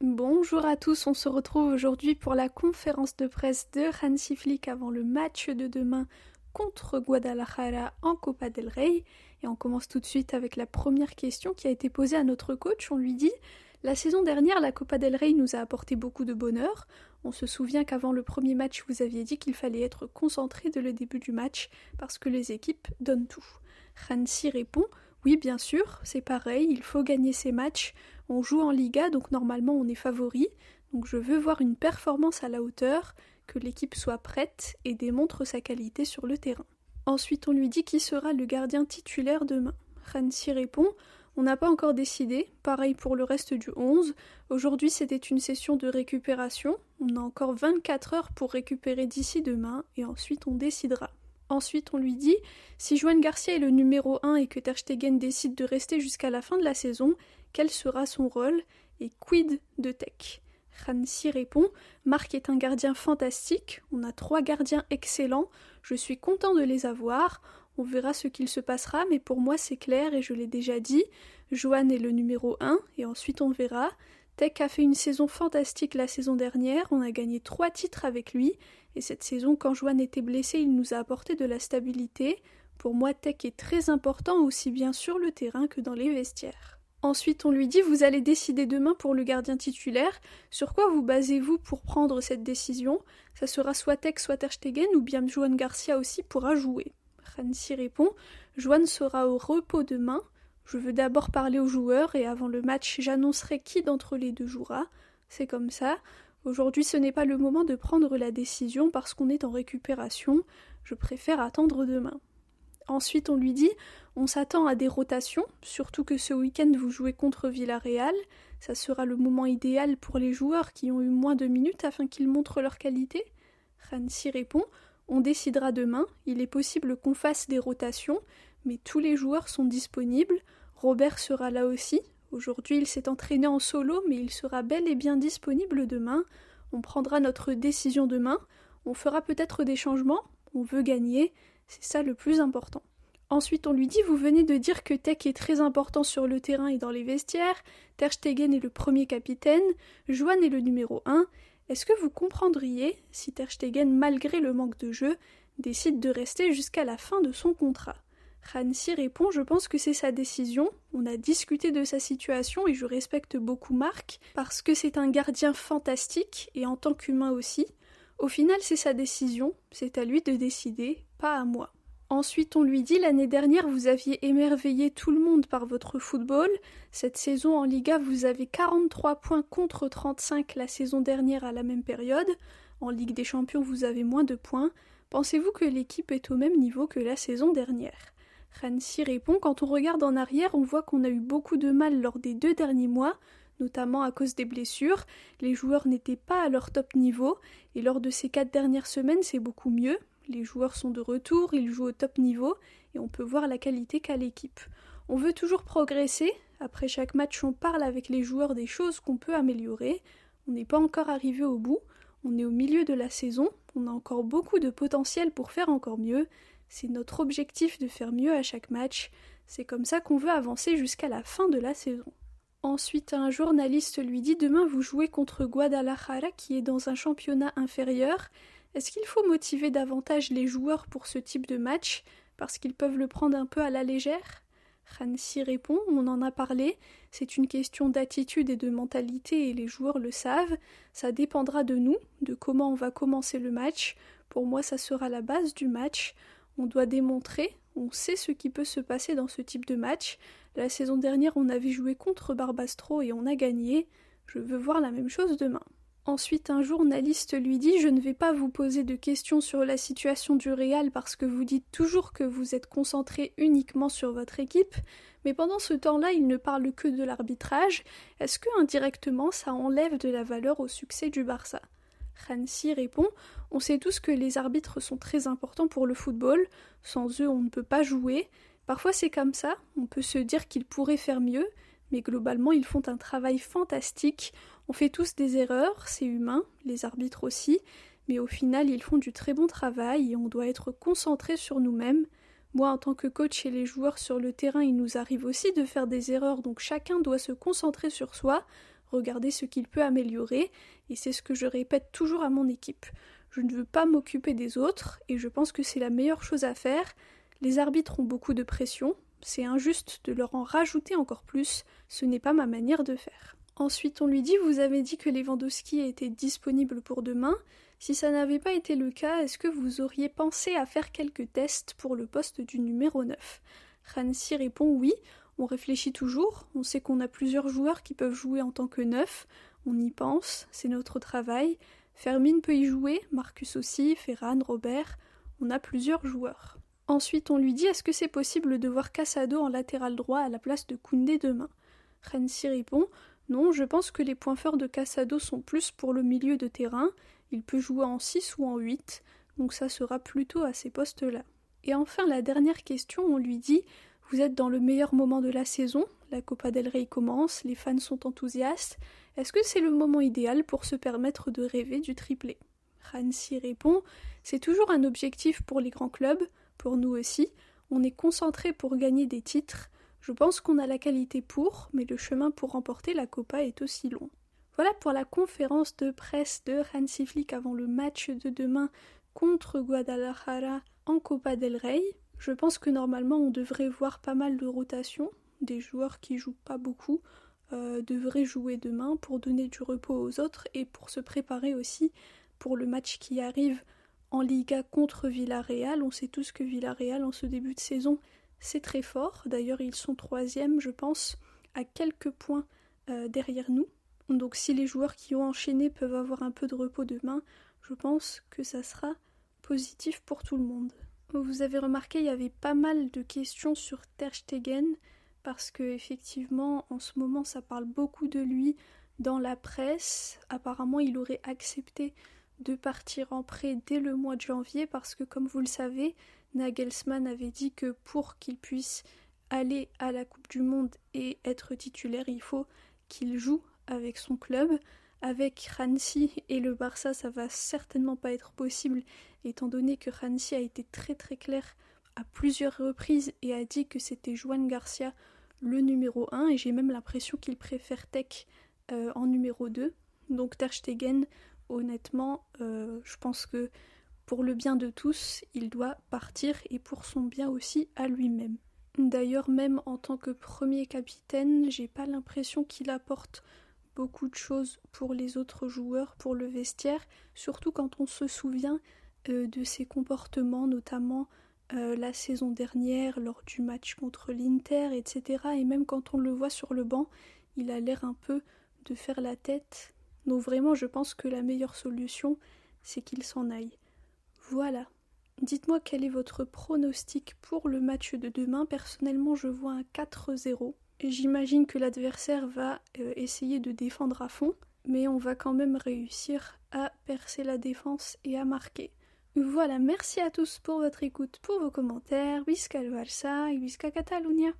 Bonjour à tous, on se retrouve aujourd'hui pour la conférence de presse de Hansi Flick avant le match de demain contre Guadalajara en Copa del Rey. Et on commence tout de suite avec la première question qui a été posée à notre coach. On lui dit « La saison dernière, la Copa del Rey nous a apporté beaucoup de bonheur. On se souvient qu'avant le premier match, vous aviez dit qu'il fallait être concentré dès le début du match parce que les équipes donnent tout. » Hansi répond « Oui, bien sûr, c'est pareil, il faut gagner ces matchs. On joue en Liga, donc normalement on est favori. Donc je veux voir une performance à la hauteur, que l'équipe soit prête et démontre sa qualité sur le terrain. » Ensuite, on lui dit qui sera le gardien titulaire demain. Hansi répond « On n'a pas encore décidé, pareil pour le reste du 11. Aujourd'hui, c'était une session de récupération. On a encore 24 heures pour récupérer d'ici demain et ensuite on décidera. » Ensuite, on lui dit « Si Joan Garcia est le numéro 1 et que Ter Stegen décide de rester jusqu'à la fin de la saison, quel sera son rôle et quid de Tech ?» Hansi répond « Marc est un gardien fantastique, on a 3 gardiens excellents, je suis content de les avoir, on verra ce qu'il se passera, mais pour moi c'est clair et je l'ai déjà dit, Joan est le numéro 1 et ensuite on verra. Tech a fait une saison fantastique la saison dernière, on a gagné 3 titres avec lui, et cette saison quand Joan était blessé il nous a apporté de la stabilité. Pour moi Tech est très important aussi bien sur le terrain que dans les vestiaires. » Ensuite, on lui dit « Vous allez décider demain pour le gardien titulaire. Sur quoi vous basez-vous pour prendre cette décision ? Ça sera soit Tech, soit Ter Stegen, ou bien Joan Garcia aussi pourra jouer. » Hansi répond « Joan sera au repos demain. Je veux d'abord parler aux joueurs et avant le match, j'annoncerai qui d'entre les deux jouera. C'est comme ça. Aujourd'hui, ce n'est pas le moment de prendre la décision parce qu'on est en récupération. Je préfère attendre demain. » Ensuite, on lui dit « On s'attend à des rotations, surtout que ce week-end vous jouez contre Villarreal. Ça sera le moment idéal pour les joueurs qui ont eu moins de minutes afin qu'ils montrent leur qualité. » Hansi répond « On décidera demain. Il est possible qu'on fasse des rotations, mais tous les joueurs sont disponibles. Robert sera là aussi. Aujourd'hui, il s'est entraîné en solo, mais il sera bel et bien disponible demain. On prendra notre décision demain. On fera peut-être des changements. On veut gagner. C'est ça le plus important. » Ensuite, on lui dit « Vous venez de dire que Tech est très important sur le terrain et dans les vestiaires. Ter Stegen est le premier capitaine. Joan est le numéro 1. Est-ce que vous comprendriez si Ter Stegen, malgré le manque de jeu, décide de rester jusqu'à la fin de son contrat ?» Hansi répond « Je pense que c'est sa décision. On a discuté de sa situation et je respecte beaucoup Marc parce que c'est un gardien fantastique et en tant qu'humain aussi. Au final, c'est sa décision. C'est à lui de décider, pas à moi. » Ensuite, on lui dit « L'année dernière, vous aviez émerveillé tout le monde par votre football. Cette saison en Liga, vous avez 43 points contre 35 la saison dernière à la même période. En Ligue des Champions, vous avez moins de points. Pensez-vous que l'équipe est au même niveau que la saison dernière ?» Hansi répond « Quand on regarde en arrière, on voit qu'on a eu beaucoup de mal lors des 2 derniers mois, notamment à cause des blessures. Les joueurs n'étaient pas à leur top niveau, et lors de ces 4 dernières semaines, c'est beaucoup mieux. Les joueurs sont de retour, ils jouent au top niveau et on peut voir la qualité qu'a l'équipe. On veut toujours progresser, après chaque match on parle avec les joueurs des choses qu'on peut améliorer. On n'est pas encore arrivé au bout, on est au milieu de la saison, on a encore beaucoup de potentiel pour faire encore mieux. C'est notre objectif de faire mieux à chaque match, c'est comme ça qu'on veut avancer jusqu'à la fin de la saison. » Ensuite, un journaliste lui dit « Demain vous jouez contre Guadalajara qui est dans un championnat inférieur. Est-ce qu'il faut motiver davantage les joueurs pour ce type de match, parce qu'ils peuvent le prendre un peu à la légère ?» Hansi répond « On en a parlé, c'est une question d'attitude et de mentalité et les joueurs le savent. Ça dépendra de nous, de comment on va commencer le match. Pour moi, ça sera la base du match. On doit démontrer, on sait ce qui peut se passer dans ce type de match. La saison dernière, on avait joué contre Barbastro et on a gagné. Je veux voir la même chose demain. » Ensuite, un journaliste lui dit « Je ne vais pas vous poser de questions sur la situation du Real parce que vous dites toujours que vous êtes concentré uniquement sur votre équipe, mais pendant ce temps-là, il ne parle que de l'arbitrage. Est-ce que indirectement, ça enlève de la valeur au succès du Barça ?» Hansi répond « On sait tous que les arbitres sont très importants pour le football. Sans eux, on ne peut pas jouer. Parfois, c'est comme ça. On peut se dire qu'ils pourraient faire mieux. » Mais globalement, ils font un travail fantastique. On fait tous des erreurs, c'est humain, les arbitres aussi, mais au final, ils font du très bon travail et on doit être concentré sur nous-mêmes. Moi, en tant que coach et les joueurs sur le terrain, il nous arrive aussi de faire des erreurs, donc chacun doit se concentrer sur soi, regarder ce qu'il peut améliorer, et c'est ce que je répète toujours à mon équipe. Je ne veux pas m'occuper des autres, et je pense que c'est la meilleure chose à faire. Les arbitres ont beaucoup de pression, c'est injuste de leur en rajouter encore plus, ce n'est pas ma manière de faire. Ensuite, on lui dit « Vous avez dit que Lewandowski était disponible pour demain. Si ça n'avait pas été le cas, est-ce que vous auriez pensé à faire quelques tests pour le poste du numéro 9 ?» Hansi répond « Oui, on réfléchit toujours, on sait qu'on a plusieurs joueurs qui peuvent jouer en tant que 9, on y pense, c'est notre travail. Fermin peut y jouer, Marcus aussi, Ferran, Robert, on a plusieurs joueurs. » Ensuite, on lui dit « Est-ce que c'est possible de voir Casado en latéral droit à la place de Koundé demain ?» Hansi répond « Non, je pense que les points forts de Casado sont plus pour le milieu de terrain, il peut jouer en 6 ou en 8, donc ça sera plutôt à ces postes-là. » Et enfin, la dernière question, on lui dit « Vous êtes dans le meilleur moment de la saison, la Copa del Rey commence, les fans sont enthousiastes, est-ce que c'est le moment idéal pour se permettre de rêver du triplé ?» Hansi répond « C'est toujours un objectif pour les grands clubs, pour nous aussi, on est concentré pour gagner des titres. Je pense qu'on a la qualité pour, mais le chemin pour remporter la Copa est aussi long. » Voilà pour la conférence de presse de Hansi Flick avant le match de demain contre Guadalajara en Copa del Rey. Je pense que normalement on devrait voir pas mal de rotation, des joueurs qui jouent pas beaucoup devraient jouer demain pour donner du repos aux autres et pour se préparer aussi pour le match qui arrive en Liga contre Villarreal. On sait tous que Villarreal en ce début de saison c'est très fort, d'ailleurs ils sont 3e je pense, à quelques points derrière nous. Donc si les joueurs qui ont enchaîné peuvent avoir un peu de repos demain, je pense que ça sera positif pour tout le monde. Vous avez remarqué, il y avait pas mal de questions sur Ter Stegen, parce que effectivement en ce moment ça parle beaucoup de lui dans la presse. Apparemment il aurait accepté de partir en prêt dès le mois de janvier, parce que comme vous le savez, Nagelsmann avait dit que pour qu'il puisse aller à la Coupe du Monde et être titulaire, il faut qu'il joue avec son club. Avec Hansi et le Barça, ça va certainement pas être possible, étant donné que Hansi a été très très clair à plusieurs reprises et a dit que c'était Joan Garcia le numéro 1, et j'ai même l'impression qu'il préfère Tech en numéro 2. Donc Ter Stegen, honnêtement, je pense que pour le bien de tous, il doit partir, et pour son bien aussi à lui-même. D'ailleurs, même en tant que premier capitaine, j'ai pas l'impression qu'il apporte beaucoup de choses pour les autres joueurs, pour le vestiaire, surtout quand on se souvient de ses comportements, notamment la saison dernière, lors du match contre l'Inter, etc. Et même quand on le voit sur le banc, il a l'air un peu de faire la tête. Donc vraiment, je pense que la meilleure solution, c'est qu'il s'en aille. Voilà. Dites-moi quel est votre pronostic pour le match de demain. Personnellement, je vois un 4-0. Et j'imagine que l'adversaire va essayer de défendre à fond, mais on va quand même réussir à percer la défense et à marquer. Voilà, merci à tous pour votre écoute, pour vos commentaires. Visca el Barça et Visca Catalunya.